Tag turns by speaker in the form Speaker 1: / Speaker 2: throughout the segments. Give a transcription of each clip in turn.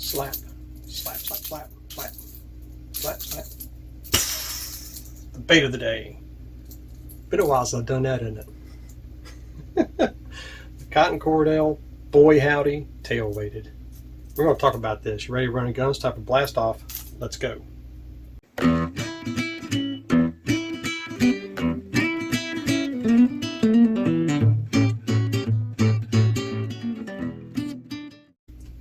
Speaker 1: slap, slap, slap, slap, slap, slap, slap. The bait of the day. Been a while since I've done that, isn't it? The Cotton Cordell Boy Howdy tail weighted. We're going to talk about this. You ready to run a gun? It's time for blast off. Let's go.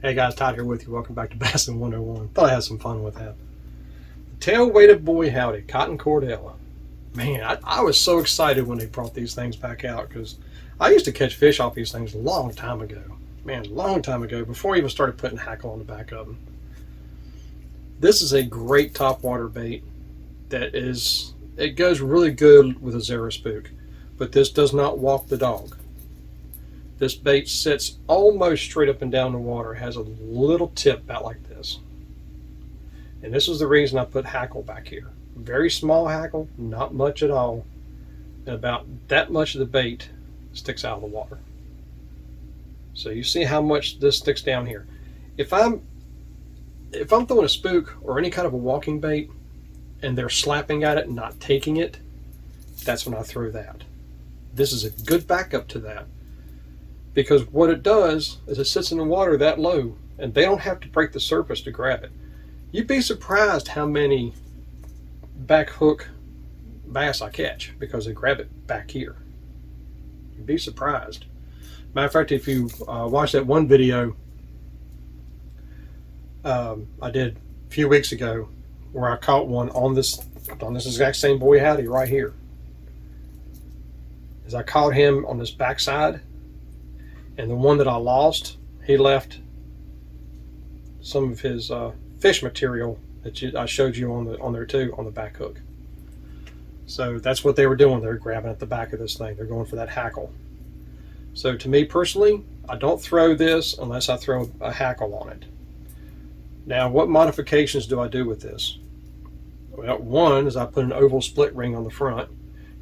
Speaker 1: Hey guys, Todd here with you. Welcome back to Bassin 101. Thought I had some fun with that. Tail weighted Boy Howdy, Cotton Cordell. Man, I was so excited when they brought these things back out because I used to catch fish off these things a long time ago. Man, a long time ago, before I even started putting hackle on the back of them. This is a great topwater bait it goes really good with a Zero Spook, but this does not walk the dog. This bait sits almost straight up and down the water, has a little tip about like this. And this is the reason I put hackle back here. Very small hackle, not much at all. And about that much of the bait sticks out of the water. So you see how much this sticks down here. If I'm throwing a spook or any kind of a walking bait and they're slapping at it and not taking it, that's when I throw that. This is a good backup to that. Because what it does is it sits in the water that low and they don't have to break the surface to grab it. You'd be surprised how many back hook bass I catch because they grab it back here. You'd be surprised. Matter of fact, if you watch that one video I did a few weeks ago where I caught one on this exact same Boy Howdy right here. As I caught him on this backside, and the one that I lost, he left some of his fish material that I showed you on there too, on the back hook. So that's what they were doing. They're grabbing at the back of this thing. They're going for that hackle. So to me personally, I don't throw this unless I throw a hackle on it. Now, what modifications do I do with this? Well, one is I put an oval split ring on the front.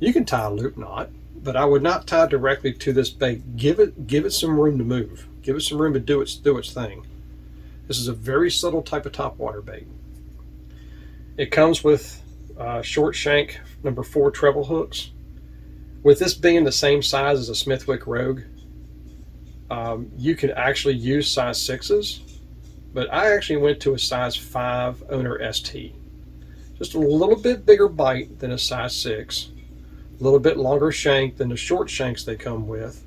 Speaker 1: You can tie a loop knot, but I would not tie directly to this bait. Give it some room to move. Give it some room to do its thing. This is a very subtle type of topwater bait. It comes with short shank number 4 treble hooks. With this being the same size as a Smithwick Rogue, you can actually use size 6s, but I actually went to a size 5 owner ST. Just a little bit bigger bite than a size 6. A little bit longer shank than the short shanks they come with.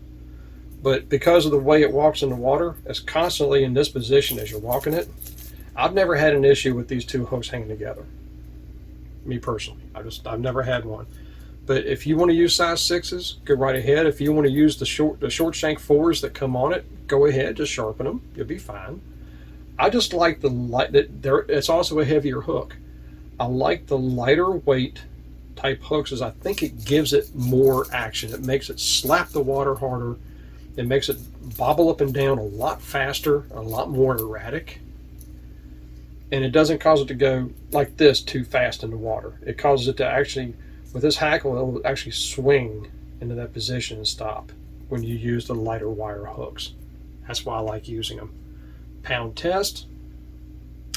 Speaker 1: But because of the way it walks in the water, it's constantly in this position as you're walking it. I've never had an issue with these two hooks hanging together. Me personally, I've never had one. But if you want to use size 6s, go right ahead. If you want to use the short shank 4s that come on it, go ahead, just sharpen them. You'll be fine. I just like the light that there. It's also a heavier hook. I like the lighter weight type hooks as I think it gives it more action. It makes it slap the water harder. It makes it bobble up and down a lot faster, a lot more erratic. And it doesn't cause it to go like this too fast in the water. It causes it to actually, with this hackle, it will actually swing into that position and stop when you use the lighter wire hooks. That's why I like using them. Pound test,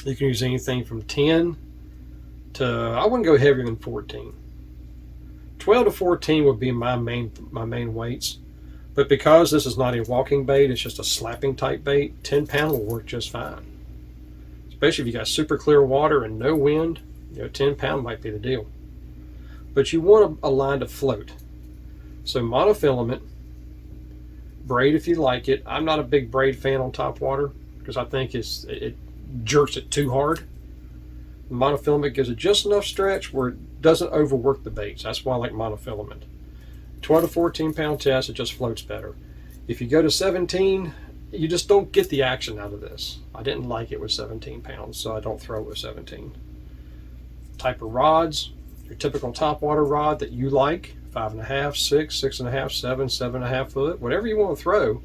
Speaker 1: you can use anything from 10 to, I wouldn't go heavier than 14. 12 to 14 would be my main weights. But because this is not a walking bait, it's just a slapping type bait, 10 pound will work just fine. Especially if you got super clear water and no wind, 10 pound might be the deal. But you want a line to float. So monofilament, braid if you like it. I'm not a big braid fan on top water because I think it jerks it too hard. The monofilament gives it just enough stretch where it doesn't overwork the baits. That's why I like monofilament. 12 to 14 pound test, it just floats better. If you go to 17, you just don't get the action out of this. I didn't like it with 17 pounds, so I don't throw it with 17. Type of rods, your typical topwater rod that you like, 5.5, 6, 6.5, 7, 7.5 foot, whatever you want to throw.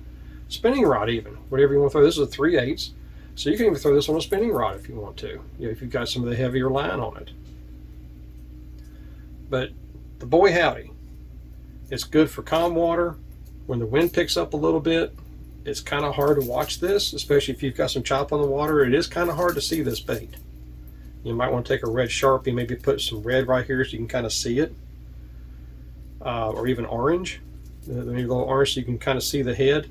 Speaker 1: Spinning rod even, whatever you want to throw. This is a 3/8, so you can even throw this on a spinning rod if you want to, if you've got some of the heavier line on it. But the Boy Howdy, it's good for calm water. When the wind picks up a little bit, It's kind of hard to watch this, especially if you've got some chop on the water. It is kind of hard to see this bait. You might want to take a red Sharpie, maybe put some red right here so you can kind of see it, or even orange, maybe a little orange so you can kind of see the head.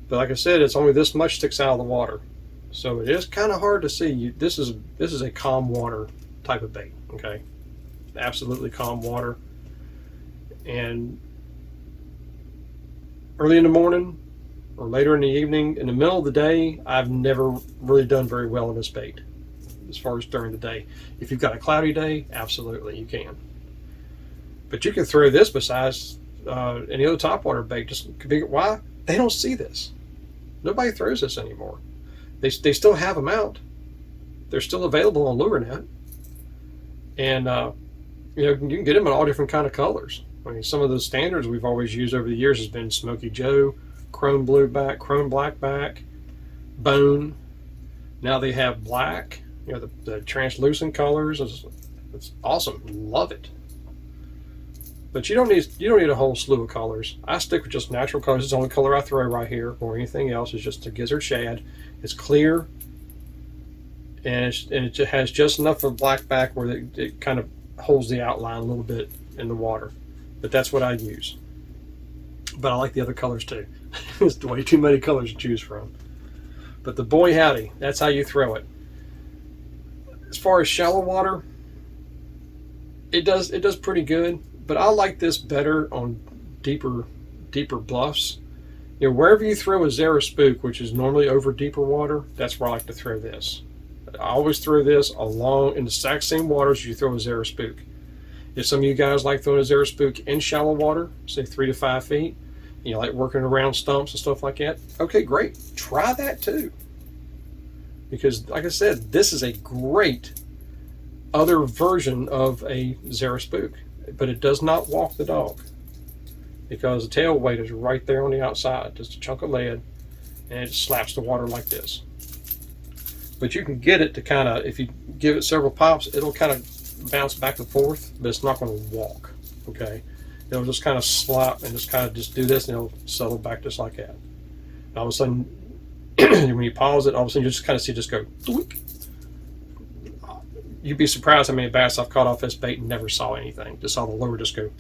Speaker 1: But like I said, it's only this much sticks out of the water, so it is kind of hard to see. This is a calm water type of bait. Okay, absolutely calm water. And early in the morning or later in the evening, in the middle of the day, I've never really done very well in this bait as far as during the day. If you've got a cloudy day, absolutely you can. But you can throw this besides any other topwater bait. Just why? They don't see this. Nobody throws this anymore. They still have them out. They're still available on LureNet. And you know, you can get them in all different kind of colors. I mean, some of the standards we've always used over the years has been Smoky Joe, Chrome Blueback, Chrome Blackback, Bone. Now they have black. You know, the translucent colors. It's awesome. Love it. But you don't need a whole slew of colors. I stick with just natural colors. It's the only color I throw right here, or anything else is just a gizzard shad. It's clear, and it has just enough of blackback where it kind of holds the outline a little bit in the water. But that's what I use. But I like the other colors too. It's way too many colors to choose from. But the Boy Howdy, that's how you throw it. As far as shallow water, it does pretty good. But I like this better on deeper bluffs. You know, wherever you throw a Zara Spook, which is normally over deeper water, that's where I like to throw this. I always throw this along in the exact same waters as you throw a Zara Spook. If some of you guys like throwing a Zara Spook in shallow water, say 3 to 5 feet, and you like working around stumps and stuff like that, okay, great. Try that too. Because, like I said, this is a great other version of a Zara Spook, but it does not walk the dog because the tail weight is right there on the outside, just a chunk of lead, and it slaps the water like this. But you can get it to kind of, if you give it several pops, it'll kind of bounce back and forth, but it's not going to walk. Okay, it'll just kind of slop and just do this, and it'll settle back just like that. And all of a sudden, when you pause it, all of a sudden you just kind of see it just go. Doink. You'd be surprised how many bass I've caught off this bait and never saw anything. Just saw the lure just go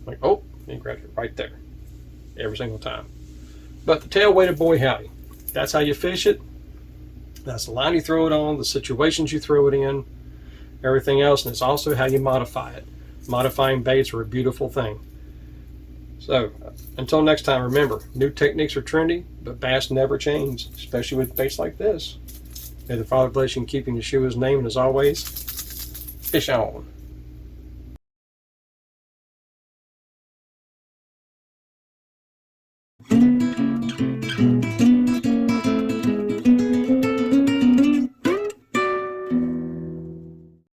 Speaker 1: like, oh, and grabbed it right there every single time. But the tail weighted Boy Howdy, that's how you fish it. That's the line you throw it on, the situations you throw it in, everything else, and it's also how you modify it. Modifying baits are a beautiful thing. So until next time, remember, new techniques are trendy, but bass never change, especially with baits like this. May the Father bless you and keep you in Yeshua's name, and as always, fish on.